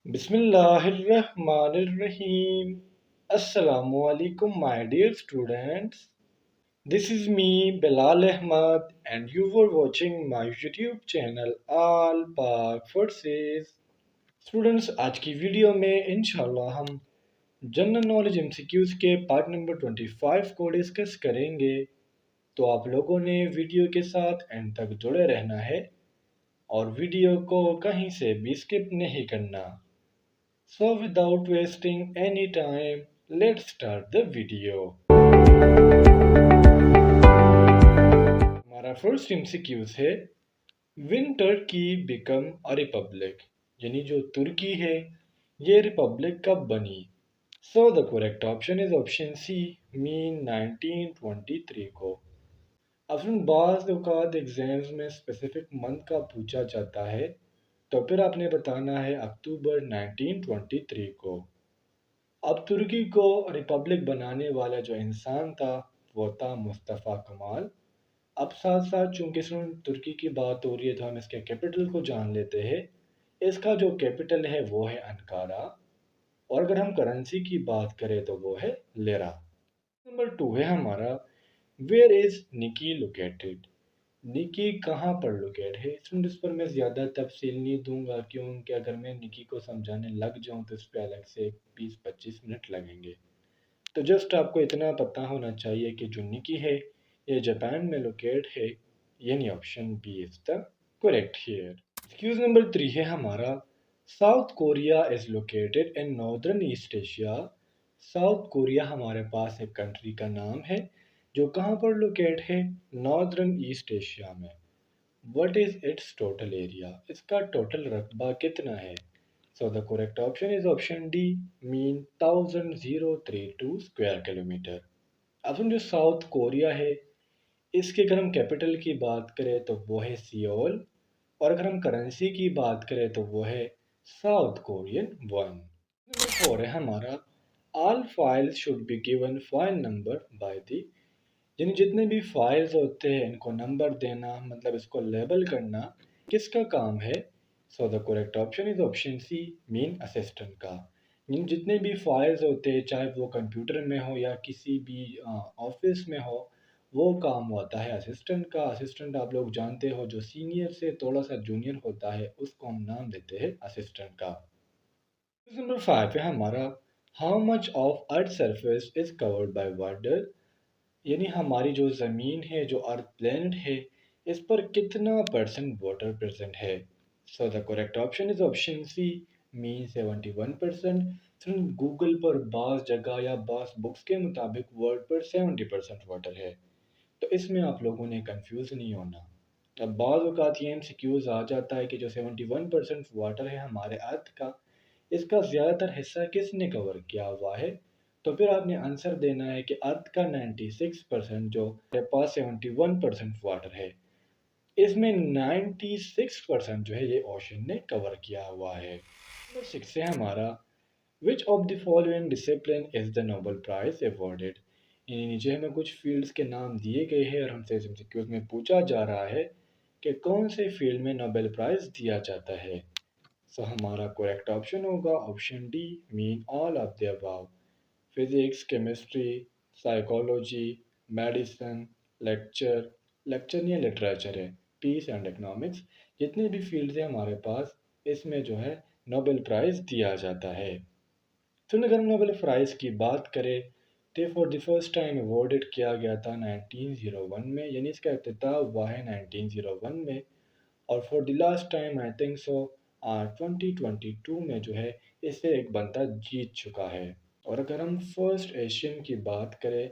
Bismillahirrahmanirrahim. Assalamu alaikum, my dear students. This is me, Bilal Ahmad, and you were watching my YouTube channel All Park Forces. Students, आज की video में इंशाल्लाह हम general knowledge MCQs के part number 25 को discuss करेंगे। तो आप लोगों ने वीडियो के साथ एंड तक जुड़े रहना है और वीडियो को कहीं से भी स्किप नहीं करना। So without wasting any time, let's start the video. हमारा फर्स्ट एमसीक्यूज है When Turkey become a republic, यानी जो तुर्की है ये रिपब्लिक कब बनी। So the correct option is option C, mean 1923 को। अब बाज़ औक़ात एग्जाम्स में स्पेसिफिक मंथ का पूछा जाता है तो फिर आपने बताना है अक्टूबर 1923 को। अब तुर्की को रिपब्लिक बनाने वाला जो इंसान था वो था मुस्तफ़ा कमाल। अब साथ साथ चूंकि तुर्की की बात हो रही है तो हम इसके कैपिटल को जान लेते हैं। इसका जो कैपिटल है वो है अंकारा और अगर हम करेंसी की बात करें तो वो है लेरा। नंबर 2 है हमारा वेयर इज निकी लोकेटेड। निकी कहाँ पर लोकेट है। इस पर मैं ज़्यादा तफसील नहीं दूंगा क्योंकि अगर मैं निकी को समझाने लग जाऊं तो इस पर अलग से 20-25 मिनट लगेंगे। तो जस्ट आपको इतना पता होना चाहिए कि जो निकी है ये जापान में लोकेट है, यानी option B is the correct here. Excuse number 3 है हमारा South Korea is located in northern east Asia. South Korea हमारे पास एक कंट्री का नाम है जो कहाँ पर लोकेट है, नॉर्दर्न ईस्ट एशिया में। What is it's total area, इसका टोटल रकबा कितना है। So the correct option is option D, mean 1032 square kilometre. अब जो साउथ कोरिया है इसके अगर हम कैपिटल की बात करें तो वो है सियोल और अगर हम करेंसी की बात करें तो वो है साउथ कोरियन वन। नंबर 4 है हमारा all files should be given file number by the, यानी जितने भी फाइल्स होते हैं इनको नंबर देना मतलब इसको लेबल करना किसका काम है। So the correct option is option C, mean assistant का। यानी जितने भी फाइल्स होते हैं चाहे वो कंप्यूटर में हो या किसी भी ऑफिस में हो वो काम होता है असिस्टेंट का। असिस्टेंट आप लोग जानते हो जो सीनियर से थोड़ा सा जूनियर होता है उसको हम नाम देते हैं असिस्टेंट का। नंबर 5 है हमारा how much of earth surface is covered by water, यानी हमारी जो ज़मीन है जो अर्थ प्लेनेट है इस पर कितना परसेंट वाटर प्रेजेंट है। So the correct option is option C, mean 71%। Google पर बाज़ जगह या बाज़ बुक्स के मुताबिक वर्ल्ड पर 70% वाटर है तो इसमें आप लोगों ने कंफ्यूज नहीं होना। अब बाज़ औक़ात ये एमसीक्यूज़ आ जाता है कि जो 71% वाटर है हमारे अर्थ का इसका ज़्यादातर हिस्सा किसने कवर किया हुआ है। तो फिर आपने आंसर देना है कि अर्थ का 96% जो हमारे पास 71% वाटर है इसमें 96% जो है ये ओशन ने कवर किया हुआ है। नंबर 6 है हमारा which of the following discipline is the Nobel prize awarded, यानी नीचे हमें कुछ फील्ड्स के नाम दिए गए हैं और हमसे एमसीक्यूज में पूछा जा रहा है कि कौन से फील्ड में नोबेल प्राइज दिया जाता है। सो हमारा करेक्ट ऑप्शन होगा option D, mean all of the above. Physics, chemistry, psychology, medicine, lecture lecture नहीं लिटरेचर है, पीस एंड इकोनॉमिक्स, जितने भी फील्ड्स हैं हमारे पास इसमें जो है नोबेल प्राइज़ दिया जाता है। तो अगर हम नोबेल प्राइज़ की बात करें तो for the first time awarded किया गया था 1901 में, यानी इसका इफ्तिताह हुआ है 1901 में। और for the last time I think so 2022 में जो है इसे एक बंदा जीत चुका है। और अगर हम फर्स्ट एशियन की बात करें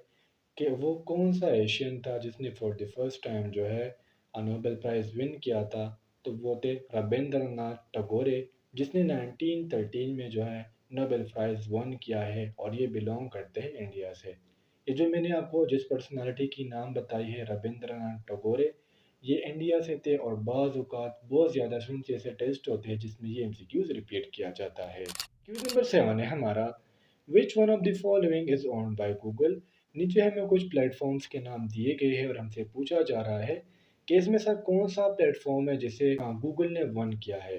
कि वो कौन सा एशियन था जिसने फॉर द फर्स्ट टाइम जो है नोबेल प्राइज़ विन किया था तो वो थे रविंद्रनाथ टैगोर, जिसने 1913 में जो है नोबेल प्राइज़ वन किया है और ये बिलोंग करते हैं इंडिया से। ये जो मैंने आपको जिस पर्सनालिटी की नाम बताई है रविंद्रनाथ टैगोर, ये इंडिया से थे और बाज़ औक़ात बहुत ज़्यादा सुनते ऐसे टेस्ट होते हैं जिसमें ये एमसीक्यूज़ रिपीट किया जाता है। क्वेश्चन नंबर 7 है हमारा which one of the following is owned by Google. नीचे हमें कुछ प्लेटफॉर्म्स के नाम दिए गए हैं और हमसे पूछा जा रहा है कि इसमें से कौन सा प्लेटफॉर्म है जिसे गूगल ने वन किया है।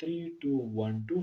3212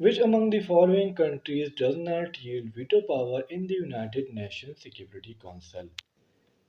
which among the following countries does not yield veto power in the United Nations Security Council؟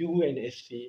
UNSC،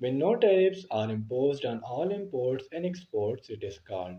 when no tariffs are imposed on all imports and exports it is called۔